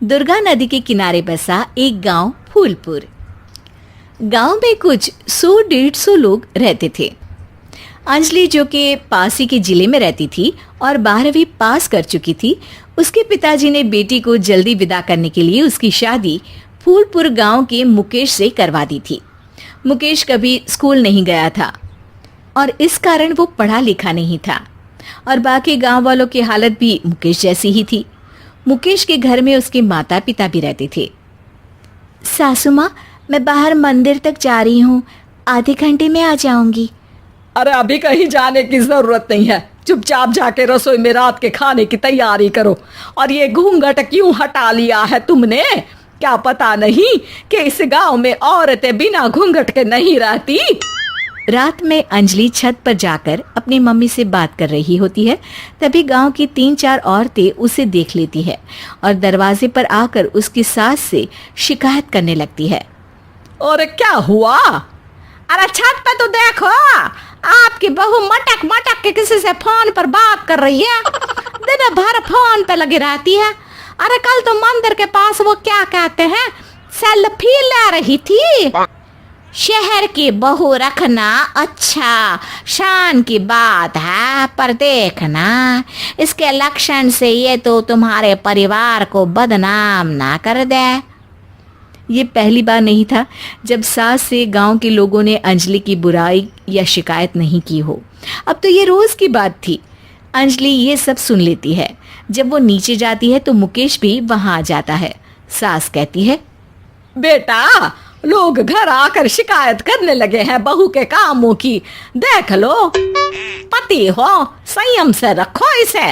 दुर्गा नदी के किनारे बसा एक गांव फूलपुर। गांव में कुछ 100-150 लोग रहते थे। अंजलि, जो कि पास ही के जिले में रहती थी और 12वीं पास कर चुकी थी, उसके पिताजी ने बेटी को जल्दी विदा करने के लिए उसकी शादी फूलपुर गांव के मुकेश से करवा दी थी। मुकेश कभी स्कूल नहीं गया था और इस कारण वो पढ़ा लिखा नहीं था और बाकी गांव वालों की हालत भी मुकेश जैसी ही थी। मुकेश के घर में उसके माता पिता भी रहते थे। सासू माँ, मैं बाहर मंदिर तक जा रही हूँ, आधे घंटे में आ जाऊंगी। अरे अभी कहीं जाने की जरूरत नहीं है, चुपचाप जाके रसोई में रात के खाने की तैयारी करो। और ये घूंघट क्यों हटा लिया है तुमने? क्या पता नहीं कि इस गांव में औरतें बिना घूंघट के नहीं रहती? रात में अंजलि छत पर जाकर अपनी मम्मी से बात कर रही होती है। तभी गांव की 3-4 औरतें उसे देख लेती है और दरवाजे पर आकर उसकी सास से शिकायत करने लगती है। और क्या हुआ? अरे छत पे तो देखो, आपकी बहू मटक मटक के किसी से फोन पर बात कर रही है। दिन भर फोन पे लगी रहती है। अरे कल तो मंदिर के पास वो क्या कहते हैं, सेल्फी ले रही थी। शहर की बहू रखना अच्छा शान की बात है, पर देखना इसके लक्षण से ये तो तुम्हारे परिवार को बदनाम ना कर दे। ये पहली बार नहीं था जब सास से गांव के लोगों ने अंजलि की बुराई या शिकायत नहीं की हो। अब तो ये रोज की बात थी। अंजलि ये सब सुन लेती है। जब वो नीचे जाती है तो मुकेश भी वहां आ जाता है। सास कहती है, बेटा, लोग घर आकर शिकायत करने लगे हैं बहू के कामों की। देख लो, पति हो, संयम से रखो इसे।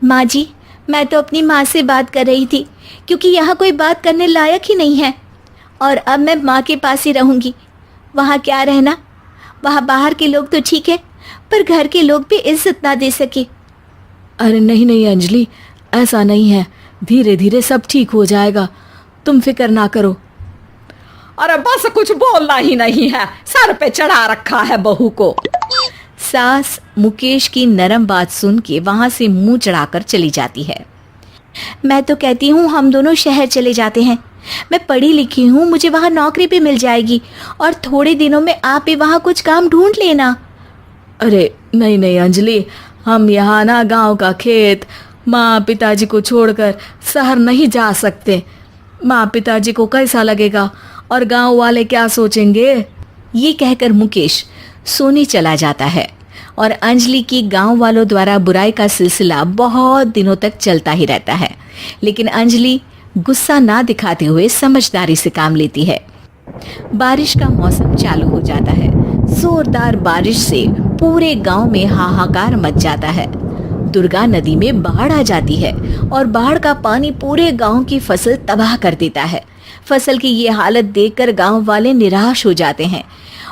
माँ जी, मैं तो अपनी माँ से बात कर रही थी, क्योंकि यहाँ कोई बात करने लायक ही नहीं है और अब मैं माँ के पास ही रहूंगी। वहाँ क्या रहना, वहाँ बाहर के लोग तो ठीक है, पर घर के लोग भी इज्जत ना दे सके। अरे नहीं नहीं अंजलि, ऐसा नहीं है, धीरे धीरे सब ठीक हो जाएगा, तुम फिक्र ना करो। अरे बस कुछ बोलना ही नहीं है, सर पे चढ़ा रखा है बहू को। सास मुकेश की नरम बात सुन के वहां से मुंह चढ़ाकर चली जाती है। मैं तो कहती हूँ हम दोनों शहर चले जाते हैं। मैं पढ़ी लिखी हूँ, मुझे वहाँ नौकरी भी मिल जाएगी और थोड़े दिनों में आप भी वहाँ कुछ काम ढूंढ लेना। अरे नहीं नहीं अंजलि, हम यहाँ ना गांव का खेत, माँ पिताजी को छोड़कर शहर नहीं जा सकते। माँ पिताजी को कैसा लगेगा और गांव वाले क्या सोचेंगे? ये कहकर मुकेश सोने चला जाता है और अंजलि की गांव वालों द्वारा बुराई का सिलसिला बहुत दिनों तक चलता ही रहता है। लेकिन अंजलि गुस्सा ना दिखाते हुए समझदारी से काम लेती है। बारिश का मौसम चालू हो जाता है। जोरदार बारिश से पूरे गांव में हाहाकार मच जाता है। दुर्गा नदी में बाढ़ आ जाती है और बाढ़ का पानी पूरे गांव की फसल तबाह कर देता है। फसल की ये हालत देखकर गांव वाले निराश हो जाते हैं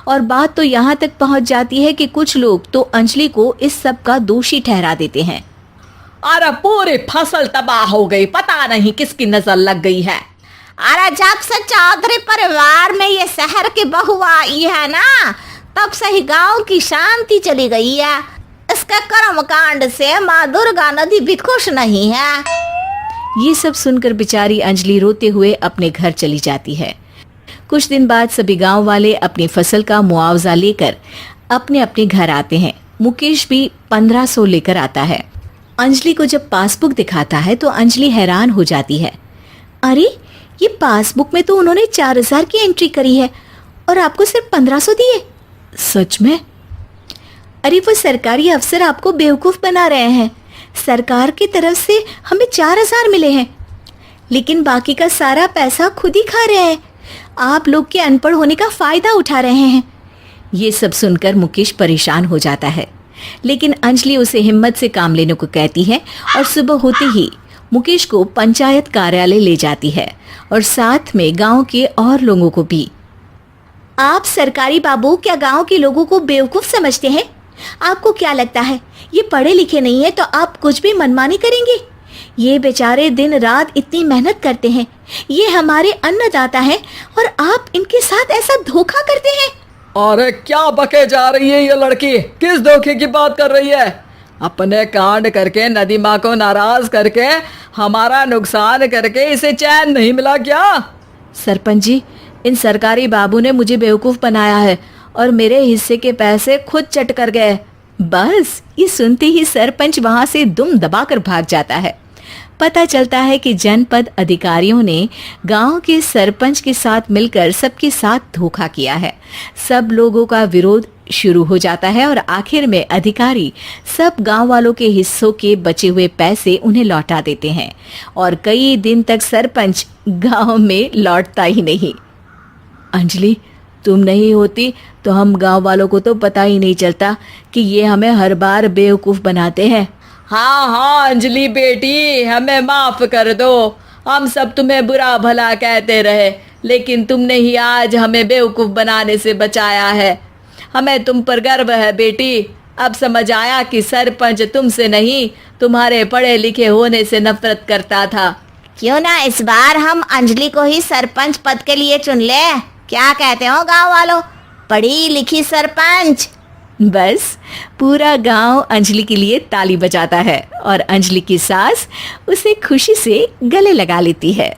और बात तो यहाँ तक पहुँच जाती है कि कुछ लोग तो अंजलि को इस सब का दोषी ठहरा देते हैं। अरे पूरी फसल तबाह हो गई, पता नहीं किसकी नजर लग गई है। अरे जब से चौधरी परिवार में ये शहर की बहू आई है ना, तब से ही गांव की शांति चली गई है। इसके कर्म कांड से माँ दुर्गा नदी भी खुश नहीं है। ये सब सुनकर बेचारी अंजलि रोते हुए अपने घर चली जाती है। कुछ दिन बाद सभी गांव वाले अपनी फसल का मुआवजा लेकर अपने अपने घर आते हैं। मुकेश भी 1500 लेकर आता है। अंजलि को जब पासबुक दिखाता है तो अंजलि हैरान हो जाती है। अरे, ये पासबुक में तो उन्होंने 4000 की एंट्री करी है और आपको सिर्फ 1500 दिए। सच में? अरे, वो सरकारी अफसर आपको बेवकूफ बना रहे हैं। सरकार की तरफ से हमें 4000 मिले हैं, लेकिन बाकी का सारा पैसा खुद ही खा रहे हैं। आप लोग के अनपढ़ होने का फायदा उठा रहे हैं। ये सब सुनकर मुकेश परेशान हो जाता है, लेकिन अंजलि उसे हिम्मत से काम लेने को कहती है और सुबह होते ही मुकेश को पंचायत कार्यालय ले जाती है और साथ में गांव के और लोगों को भी। आप सरकारी बाबू क्या गांव के लोगों को बेवकूफ समझते हैं? आपको क्या लगता है ये पढ़े लिखे नहीं है तो आप कुछ भी मनमानी करेंगे? ये बेचारे दिन रात इतनी मेहनत करते हैं, ये हमारे अन्नदाता हैं और आप इनके साथ ऐसा धोखा करते हैं। अरे क्या बके जा रही है ये लड़की, किस धोखे की बात कर रही है? अपने कांड करके नदी माँ को नाराज करके हमारा नुकसान करके इसे चैन नहीं मिला क्या? सरपंच जी, इन सरकारी बाबू ने मुझे बेवकूफ बनाया है और मेरे हिस्से के पैसे खुद चट कर गए। बस ये सुनते ही सरपंच वहां से दुम दबाकर भाग जाता है। पता चलता है कि जनपद अधिकारियों ने गांव के सरपंच के साथ मिलकर सबके साथ धोखा किया है। सब लोगों का विरोध शुरू हो जाता है और आखिर में अधिकारी सब गांव वालों के हिस्सों के बचे हुए पैसे उन्हें लौटा देते हैं और कई दिन तक सरपंच गांव में लौटता ही नहीं। अंजलि, तुम नहीं होती तो हम गांव वालों को तो पता ही नहीं चलता कि ये हमें हर बार बेवकूफ बनाते हैं। हाँ हाँ अंजलि बेटी, हमें माफ कर दो। हम सब तुम्हें बुरा भला कहते रहे, लेकिन तुमने ही आज हमें बेवकूफ बनाने से बचाया है। हमें तुम पर गर्व है बेटी। अब समझ आया कि सरपंच तुमसे नहीं, तुम्हारे पढ़े लिखे होने से नफरत करता था। क्यों ना इस बार हम अंजलि को ही सरपंच पद के लिए चुन ले? क्या कहते हो गांव वालों? पढ़ी लिखी सरपंच। बस पूरा गांव अंजलि के लिए ताली बजाता है और अंजलि की सास उसे खुशी से गले लगा लेती है।